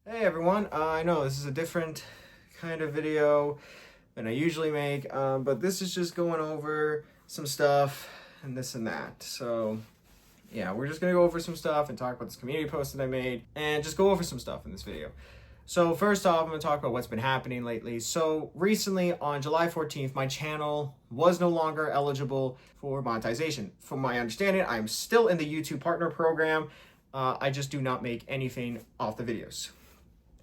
Hey everyone, I know this is a different kind of video than I usually make, but this is just going over some stuff and this and that. So yeah, we're just gonna go over some stuff and talk about this community post that I made and just go over some stuff in this video. So first off, I'm gonna talk about what's been happening lately. So recently on July 14th, my channel was no longer eligible for monetization. From my understanding, I'm still in the YouTube partner program. I just do not make anything off the videos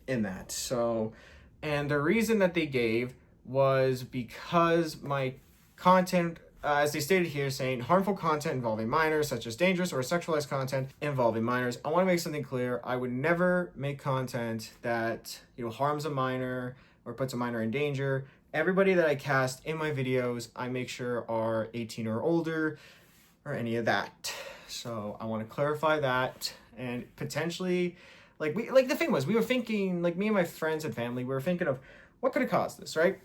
in that. So, and the reason that they gave was because my content, as they stated here, saying harmful content involving minors, such as dangerous or sexualized content involving minors. I want to make something clear. I would never make content that, harms a minor or puts a minor in danger. Everybody that I cast in my videos, I make sure are 18 or older or any of that. So I want to clarify that, and potentially the thing was, we were thinking, me and my friends and family, we were thinking of what could have caused this, right?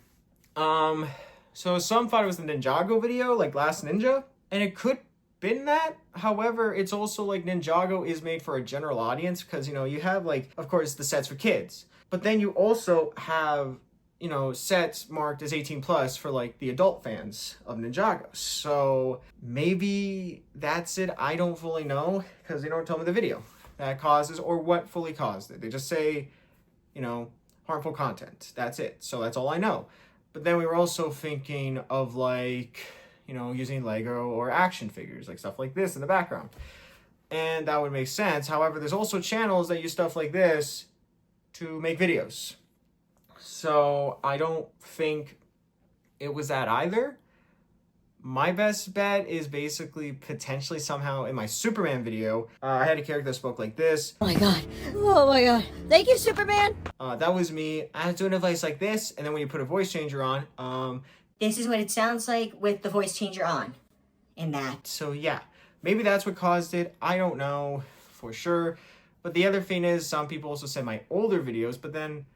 So some thought it was the Ninjago video, like Last Ninja, and it could been that. However, it's also like Ninjago is made for a general audience because, you have of course the sets for kids, but then you also have, sets marked as 18 plus for the adult fans of Ninjago. So maybe that's it. I don't fully know because they don't tell me the video that causes or what fully caused it. They just say, harmful content. That's it. So that's all I know. But then we were also thinking of using Lego or action figures, stuff like this in the background. And that would make sense. However, there's also channels that use stuff like this to make videos. So I don't think it was that either. My best bet is basically potentially somehow in my Superman video, I had a character that spoke like this. Oh my god. Oh my god. Thank you, Superman. That was me. I was doing a voice like this, and then when you put a voice changer on, this is what it sounds like with the voice changer on. In that. So yeah, maybe that's what caused it. I don't know for sure. But the other thing is, some people also said my older videos, but then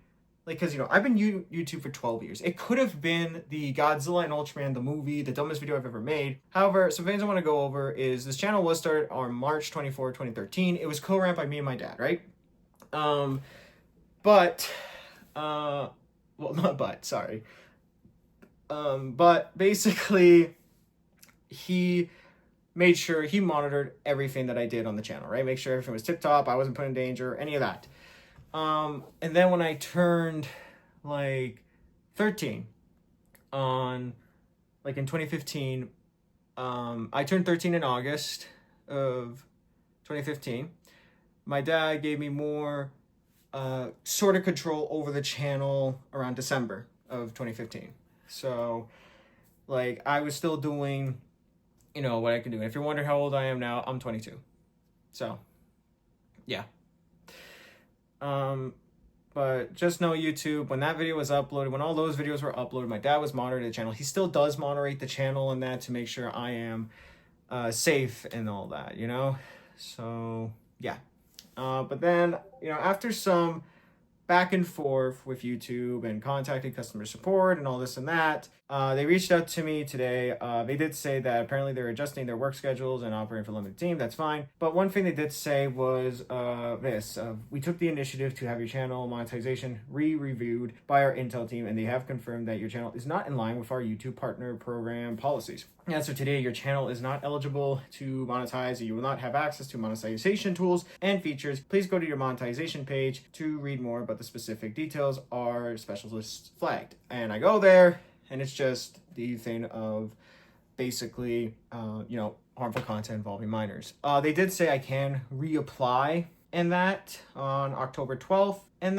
because I've been YouTube for 12 years. It could have been the Godzilla and Ultraman, the movie, the dumbest video I've ever made. However, some things I want to go over is this channel was started on March 24, 2013. It was co-ran by me and my dad, right? But basically, he made sure he monitored everything that I did on the channel, right? Make sure everything was tip-top, I wasn't put in danger, any of that. And then when I turned 13 in 2015, I turned 13 in August of 2015. My dad gave me more sort of control over the channel around December of 2015. So I was still doing, what I can do. And if you're wondering how old I am now, I'm 22. So yeah. But just know YouTube, when that video was uploaded, when all those videos were uploaded, my dad was monitoring the channel. He still does moderate the channel and that to make sure I am safe and all that, So yeah. But then, after some back and forth with YouTube and contacting customer support and all this and that, they reached out to me today. They did say that apparently they're adjusting their work schedules and operating for a limited team. That's fine. But one thing they did say was we took the initiative to have your channel monetization re-reviewed by our Intel team, and they have confirmed that your channel is not in line with our YouTube partner program policies. As of today, your channel is not eligible to monetize, and you will not have access to monetization tools and features. Please go to your monetization page to read more, but the specific details are specialists flagged. And I go there, and it's just the thing of basically, harmful content involving minors. They did say I can reapply in that on October 12th and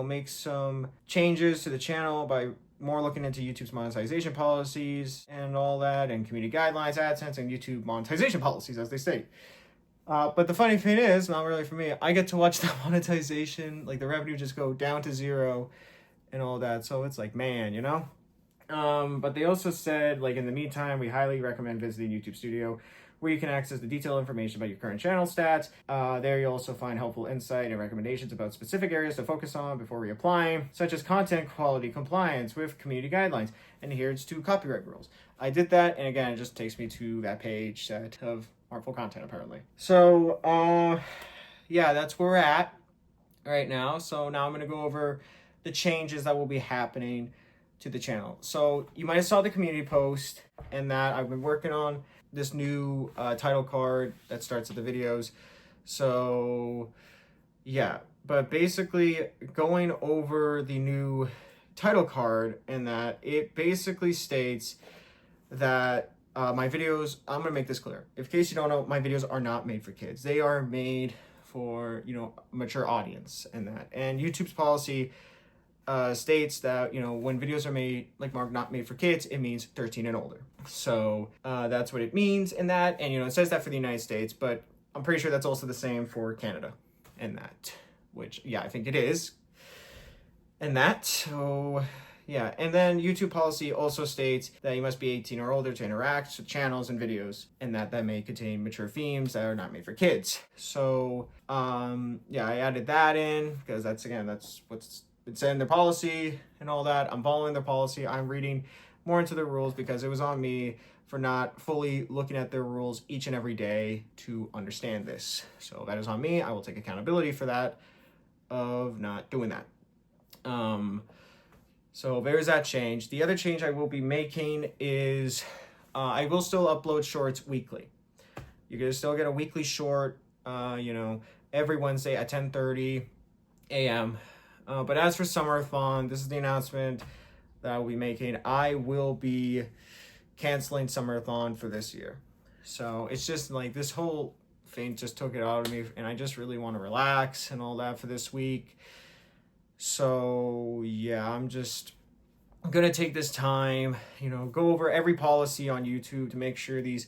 make some changes to the channel by more looking into YouTube's monetization policies and all that, and community guidelines, AdSense, and YouTube monetization policies, as they state. But the funny thing is, not really for me, I get to watch the monetization, the revenue just go down to zero and all that. So it's man, But they also said, in the meantime, we highly recommend visiting YouTube Studio, where you can access the detailed information about your current channel stats. There you'll also find helpful insight and recommendations about specific areas to focus on before reapplying, such as content quality, compliance with community guidelines, and adherence to copyright rules. I did that, and again, it just takes me to that page set of harmful content, apparently. So, yeah, that's where we're at. right now. So now I'm going to go over the changes that will be happening to the channel. So you might have saw the community post, and that I've been working on this new title card that starts at the videos. So yeah, but basically going over the new title card, and that it basically states that my videos, I'm gonna make this clear. In case you don't know, my videos are not made for kids. They are made for, you know, mature audience, and that. And YouTube's policy states that, you know, when videos are made, like marked not made for kids, it means 13 and older. So that's what it means in that. And, you know, it says that for the United States, but I'm pretty sure that's also the same for Canada and that, which, yeah, I think it is. And that, so yeah. And then YouTube policy also states that you must be 18 or older to interact with channels and videos, and that may contain mature themes that are not made for kids. So yeah, I added that in because that's what's it's in their policy and all that. I'm following their policy. I'm reading more into the rules because it was on me for not fully looking at their rules each and every day to understand this. So that is on me. I will take accountability for that, of not doing that. So there's that change. The other change I will be making is I will still upload shorts weekly. You're gonna still get a weekly short, you know, every Wednesday at 10:30 a.m. But as for Summerthon, this is the announcement that I will be making. I will be canceling Summerthon for this year. So it's just like this whole thing just took it out of me, and I just really want to relax and all that for this week. So yeah, I'm gonna take this time, you know, go over every policy on YouTube to make sure these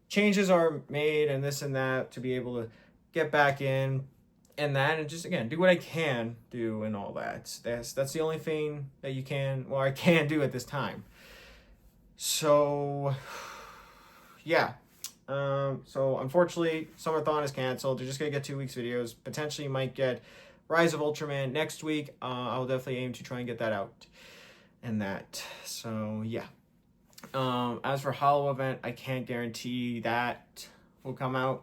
changes are made and this and that, to be able to get back in and that, and just again do what I can do and all that. That's the only thing that I can do at this time. So yeah. So unfortunately, Summerthon is canceled. They're just gonna get 2 weeks videos. Potentially you might get Rise of Ultraman next week. I will definitely aim to try and get that out and that. So yeah. As for Hollow event, I can't guarantee that will come out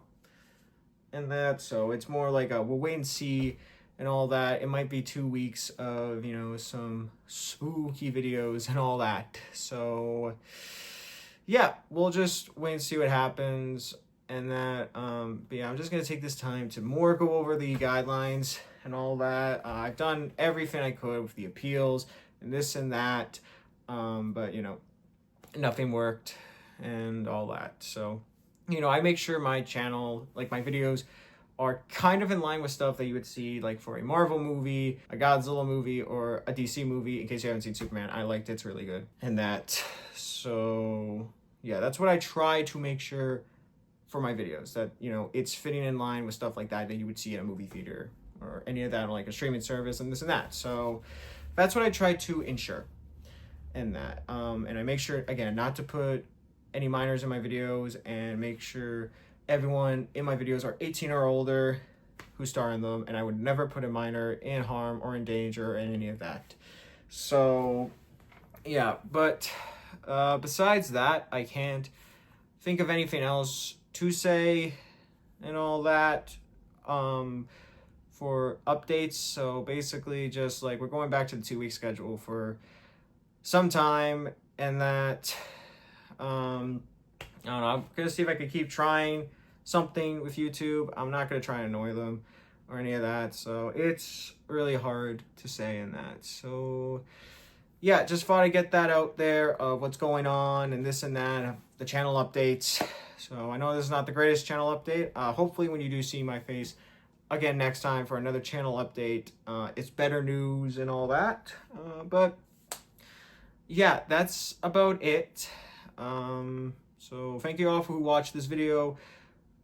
and that. So it's more like we'll wait and see and all that. It might be 2 weeks of, you know, some spooky videos and all that. So yeah, we'll just wait and see what happens and that. But yeah, I'm just gonna take this time to more go over the guidelines and all that. I've done everything I could with the appeals and this and that, but you know, nothing worked and all that. So, you know, I make sure my channel, like my videos, are kind of in line with stuff that you would see like for a Marvel movie, a Godzilla movie, or a DC movie. In case you haven't seen Superman, I liked it. It's really good. And that, so yeah, that's what I try to make sure for my videos, that, you know, it's fitting in line with stuff like that you would see in a movie theater or any of that, like a streaming service and this and that. So that's what I try to ensure and that. And I make sure, again, not to put any minors in my videos, and make sure everyone in my videos are 18 or older who star in them, and I would never put a minor in harm or in danger or any of that. So yeah, but besides that, I can't think of anything else to say and all that for updates. So basically just like we're going back to the 2-week schedule for some time, and that I don't know, I'm gonna see if I can keep trying something with YouTube. I'm not gonna try and annoy them or any of that, so it's really hard to say in that. So yeah, just thought I'd get that out there of what's going on and this and that, the channel updates. So I know this is not the greatest channel update. Hopefully when you do see my face again next time for another channel update, it's better news and all that. But yeah, that's about it. So thank you all who watched this video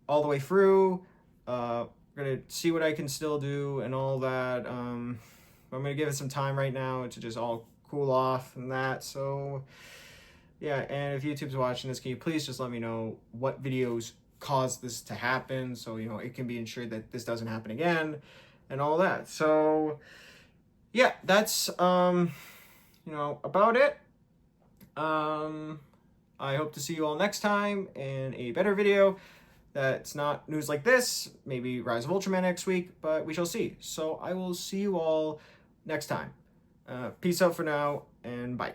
all the way through. We're gonna see what I can still do and all that. I'm gonna give it some time right now to just all cool off and that. So yeah, and if YouTube's watching this, can you please just let me know what videos caused this to happen, so you know it can be ensured that this doesn't happen again and all that. So yeah, that's you know, about it. I hope to see you all next time in a better video. that's not news like this. Maybe Rise of Ultraman next week, but we shall see. So I will see you all next time. Peace out for now, and bye.